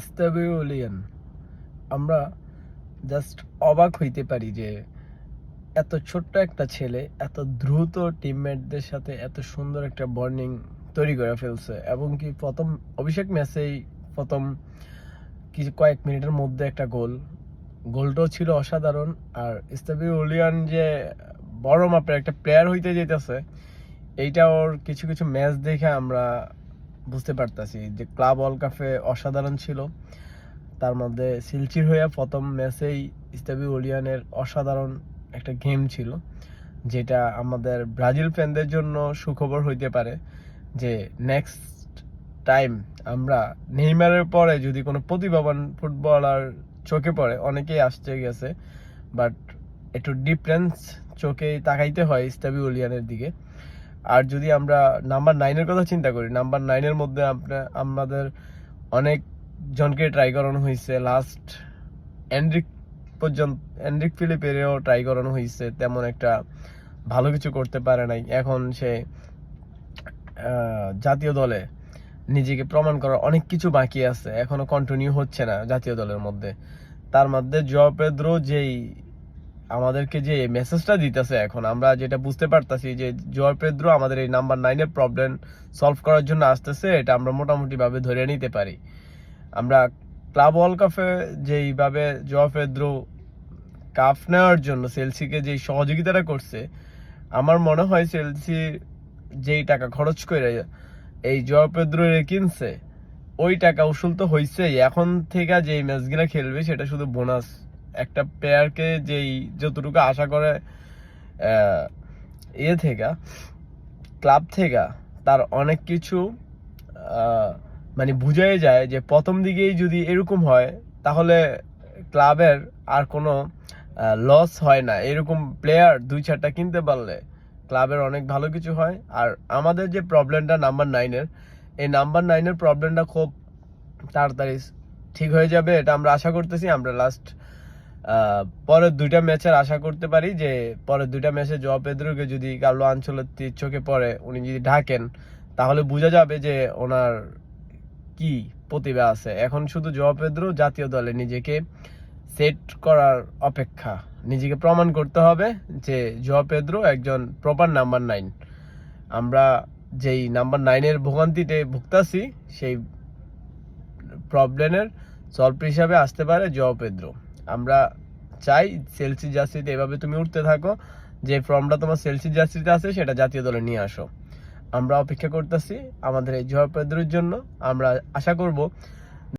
স্টেবিউলিয়ান আমরা জাস্ট অবাক হইতে পারি যে এত ছোট্ট একটা ছেলে এত দ্রুত টিমমেটদের সাথে এত সুন্দর একটা বন্ডিং তৈরি করে ফেলছে, এবং কি প্রথম অভিষেক ম্যাচেই প্রথম কিছু কয়েক মিনিটের মধ্যে একটা গোলটাও ছিল অসাধারণ। আর স্টেবিউলিয়ান যে বড় মাপের একটা প্লেয়ার হইতে যেতেছে, এইটা ওর কিছু কিছু ম্যাচ দেখে আমরা বুঝতে পারতাছি যে ক্লাব ওয়ার্ল্ড কাপে অসাধারণ ছিল। তার মধ্যে সিলচির হয়ে প্রথম ম্যাচেই স্টেবিউলিয়ানের অসাধারণ একটা গেম ছিল, যেটা আমাদের ব্রাজিল ফ্যানদের জন্য সুখবর হইতে পারে যে নেক্সট টাইম আমরা নেইমারের পরে যদি কোনো প্রতিভাবান ফুটবলার চোখে পড়ে, অনেকেই আসতে গেছে বাট একটু ডিফারেন্স চোখে তাকাইতে হয় স্টেবিউলিয়ানের দিকে। আর যদি আমরা নাম্বার 9-এর কথা চিন্তা করি, নাম্বার 9-এর মধ্যে আমাদের অনেক জনকে ট্রাই করানো হয়েছে, লাস্ট এন্ড্রিক ফিলিপেরও ট্রাই করানো হয়েছে, তেমন একটা ভালো কিছু করতে পারে নাই। এখন সে জাতীয় দলে নিজেকে প্রমাণ করার অনেক কিছু বাকি আছে, এখনো কন্টিনিউ হচ্ছে না জাতীয় দলের মধ্যে। তার মধ্যে জোয়া পেদ্রো যেই আমাদেরকে যে মেসেজটা দিতেছে, এখন আমরা যেটা বুঝতে পারতাছি যে জোয়া পেদ্রো আমাদের এই নাম্বার 9-এর প্রবলেম সলভ করার জন্য আসতেছে, এটা আমরা মোটামুটি ভাবে ধরে নিতে পারি। আমরা ক্লাব ওয়ার্ল্ড কাপে যেইভাবে জোয়া পেদ্রো কাপ নেওয়ার জন্য চেলসিকে যেই সহযোগিতাটা করছে, আমার মনে হয় চেলসি যেই টাকা খরচ করে এই জোয়া পেদ্রো কিনছে, ওই টাকা উসুল তো হয়েছেই। এখন থেকে যেই ম্যাচগুলো খেলবে সেটা শুধু বোনাস। একটা প্লেয়ারকে যেই যতটুকু আশা করে থেকে ক্লাব থেকে, তার অনেক কিছু মানে বুঝাই যায় যে প্রথম দিকেই যদি এরকম হয় তাহলে ক্লাবের আর কোনো লস হয় না। এরকম প্লেয়ার 2-4টা কিনতে পারলে ক্লাবের অনেক ভালো কিছু হয়। আর আমাদের যে প্রবলেমটা নাম্বার 9-এর, এই নাম্বার 9-এর প্রবলেমটা খুব তাড়াতাড়ি ঠিক হয়ে যাবে, এটা আমরা আশা করতেছি। আমরা পরের 2টা ম্যাচের আশা করতে পারি যে পরের 2টা ম্যাচে জোয়া পেদ্রোকে যদি কার্লো আনচেলত্তির চোখে পড়ে, উনি যদি ঢাকেন, তাহলে বোঝা যাবে যে ওনার কি প্রতিভা আছে। এখন শুধু জোয়া পেদ্রো জাতীয় দলে নিজেকে সেট করার অপেক্ষা, নিজেকে প্রমাণ করতে হবে যে জোয়া পেদ্রো একজন প্রপার নাম্বার 9। আমরা যেই নাম্বার 9-এর ভোগান্তিতে ভুগতাছি, সেই প্রবলেমের সলভ হিসাবে আসতে পারে জোয়া পেদ্রো। আমরা চাই চেলসি জার্সিতে এভাবে তুমি উঠতে থাকো, যে ফর্মটা তোমার চেলসি জার্সিতে আছে সেটা জাতীয় দলে নিয়ে আসো। আমরা অপেক্ষা করতেছি আমাদের এই জোয়া পেদ্রোর জন্য। আমরা আশা করব